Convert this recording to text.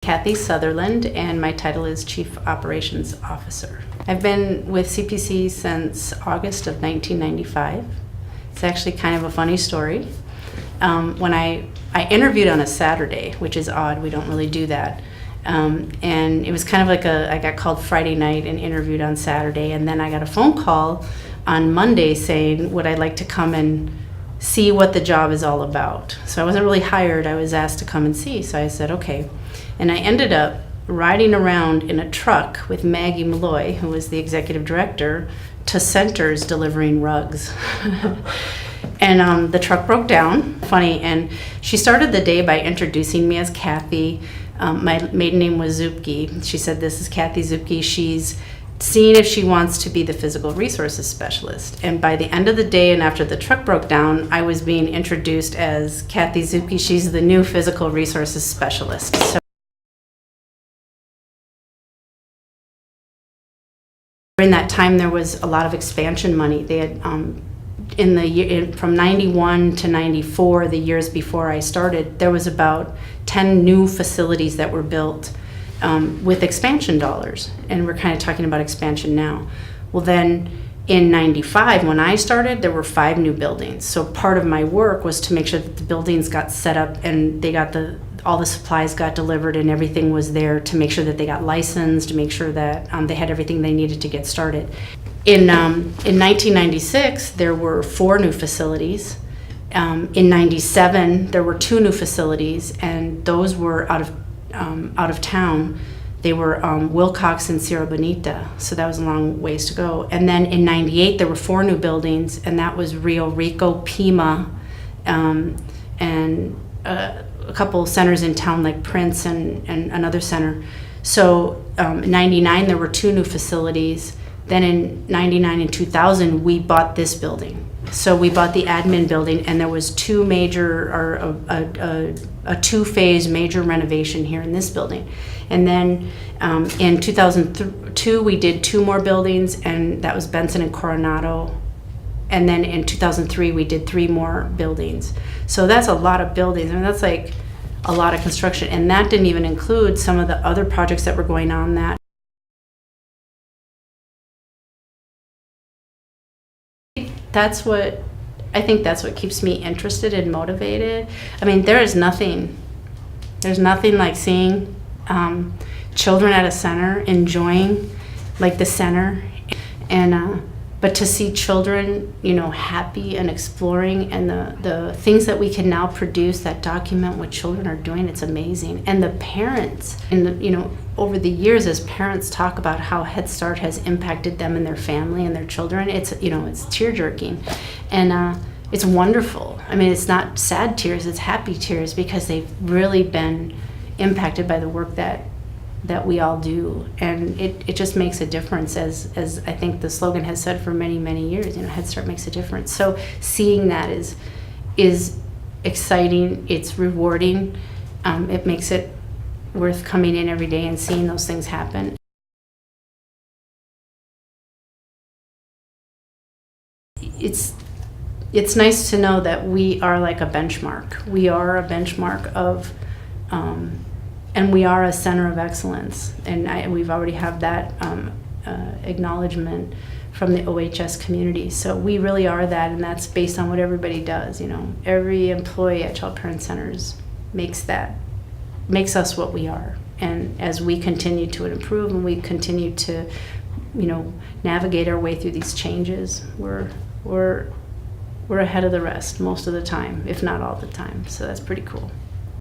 Kathy Sutherland, and my title is Chief Operations Officer. I've been with CPC since August of 1995. It's actually kind of a funny story. When I interviewed on a Saturday, which is odd, we don't really do that. And it was kind of like I got called Friday night and interviewed on Saturday, and then I got a phone call on Monday saying, would I like to come and see what the job is all about? So I wasn't really hired, I was asked to come and see, so I said okay. And I ended up riding around in a truck with Maggie Malloy, who was the executive director, to centers delivering rugs. And the truck broke down, funny, and she started the day by introducing me as Kathy. My maiden name was Zupke. She said, this is Kathy Zupke. She's seeing if she wants to be the physical resources specialist. And by the end of the day and after the truck broke down, I was being introduced as Kathy Zupke. She's the new physical resources specialist. So during that time, there was a lot of expansion money. They had, from 91 to 94, the years before I started, there was about 10 new facilities that were built with expansion dollars. And we're kind of talking about expansion now. Well, then in 95, when I started, there were 5 new buildings. So part of my work was to make sure that the buildings got set up and they got all the supplies got delivered and everything was there, to make sure that they got licensed, to make sure that they had everything they needed to get started. In 1996, there were 4 new facilities. In 97, there were 2 new facilities, and those were out of town. They were Wilcox and Sierra Bonita, so that was a long ways to go. And then in 98, there were 4 new buildings, and that was Rio Rico, Pima, and a couple centers in town like Prince and another center. So in 99, there were 2 new facilities. Then in 99 and 2000, we bought this building. So we bought the admin building, and there was 2 major, or a 2-phase major renovation here in this building. And then in 2002, we did 2 more buildings, and that was Benson and Coronado. And then in 2003, we did 3 more buildings. So that's a lot of buildings. I mean, that's like a lot of construction. And that didn't even include some of the other projects that were going on that. I think that's what keeps me interested and motivated. I mean, there's nothing like seeing children at a center enjoying like the center, and but to see children, happy and exploring, and the things that we can now produce that document what children are doing, it's amazing. And the parents, and over the years, as parents talk about how Head Start has impacted them and their family and their children, it's tear-jerking, and it's wonderful. I mean, it's not sad tears, it's happy tears, because they've really been impacted by the work that we all do, and it just makes a difference, as I think the slogan has said for many, many years. Head Start makes a difference. So seeing that is exciting. It's rewarding. It makes it worth coming in every day and seeing those things happen. It's nice to know that we are like a benchmark. We are a benchmark of. And we are a center of excellence, and we've already have that acknowledgement from the OHS community. So we really are that, and that's based on what everybody does. Every employee at Child Parent Centers makes us what we are. And as we continue to improve and we continue to, navigate our way through these changes, we're ahead of the rest most of the time, if not all the time. So that's pretty cool.